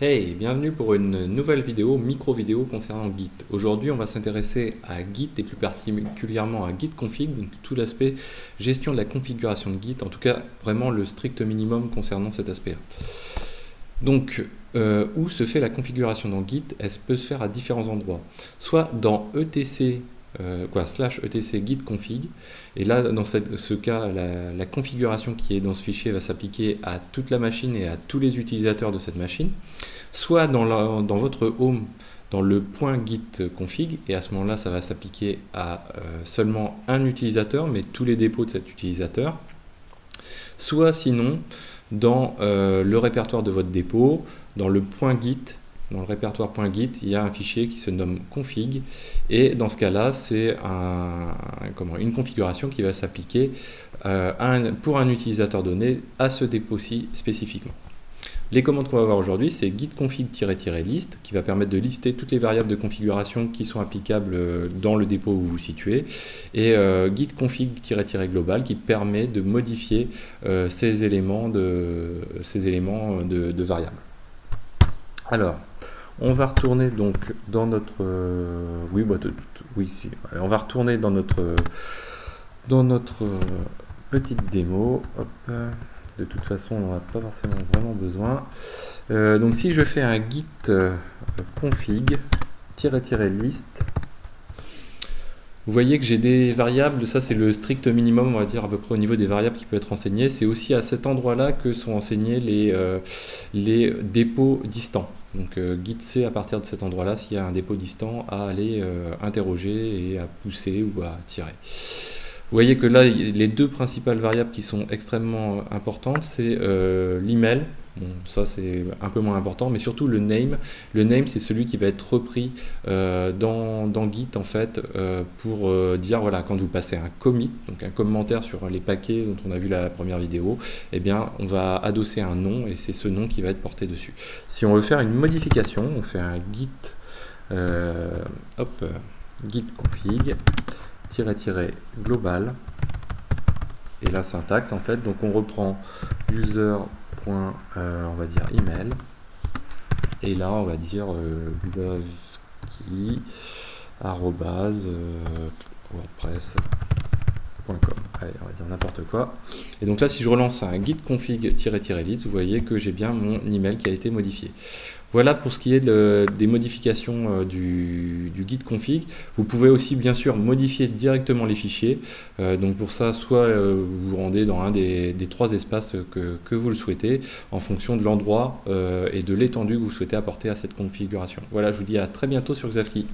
Hey, bienvenue pour une nouvelle vidéo, micro-vidéo concernant Git. Aujourd'hui, on va s'intéresser à Git et plus particulièrement à Git config, donc tout l'aspect gestion de la configuration de Git, en tout cas vraiment le strict minimum concernant cet aspect-là. Donc, où se fait la configuration dans Git? Elle peut se faire à différents endroits, soit dans etc /etc git config, et là dans ce cas la configuration qui est dans ce fichier va s'appliquer à toute la machine et à tous les utilisateurs de cette machine, soit dans votre home dans le .git config, et à ce moment là ça va s'appliquer à seulement un utilisateur mais tous les dépôts de cet utilisateur, soit sinon dans le répertoire de votre dépôt, dans le .git. Dans le répertoire .git, il y a un fichier qui se nomme config, et dans ce cas-là, c'est une configuration qui va s'appliquer pour un utilisateur donné à ce dépôt-ci spécifiquement. Les commandes qu'on va voir aujourd'hui, c'est git config-list qui va permettre de lister toutes les variables de configuration qui sont applicables dans le dépôt où vous vous situez, et git config-global qui permet de modifier ces éléments de variables. Alors, on va retourner donc dans notre on va retourner dans notre petite démo. Hop. De toute façon, on n'en a pas forcément vraiment besoin. Donc, si je fais un git config-list, vous voyez que j'ai des variables, ça c'est le strict minimum, on va dire à peu près au niveau des variables qui peut être enseignées. C'est aussi à cet endroit-là que sont enseignés les dépôts distants. Donc git C à partir de cet endroit-là, s'il y a un dépôt distant, à aller interroger et à pousser ou à tirer. Vous voyez que là, les deux principales variables qui sont extrêmement importantes, c'est l'email. Bon, ça c'est un peu moins important, mais surtout le name. Le name, c'est celui qui va être repris dans Git en fait pour dire voilà, quand vous passez un commit, donc un commentaire sur les paquets dont on a vu la première vidéo, eh bien on va adosser un nom et c'est ce nom qui va être porté dessus. Si on veut faire une modification, on fait un git git config -global, et la syntaxe en fait, donc on reprend user on va dire email, et là on va dire xavski @wordpress.com. Allez, on va dire n'importe quoi. Et donc là, si je relance un git config-list, vous voyez que j'ai bien mon email qui a été modifié. Voilà pour ce qui est des modifications du git config. Vous pouvez aussi bien sûr modifier directement les fichiers. Donc pour ça, soit vous vous rendez dans un des trois espaces que vous le souhaitez, en fonction de l'endroit et de l'étendue que vous souhaitez apporter à cette configuration. Voilà, je vous dis à très bientôt sur Xavski.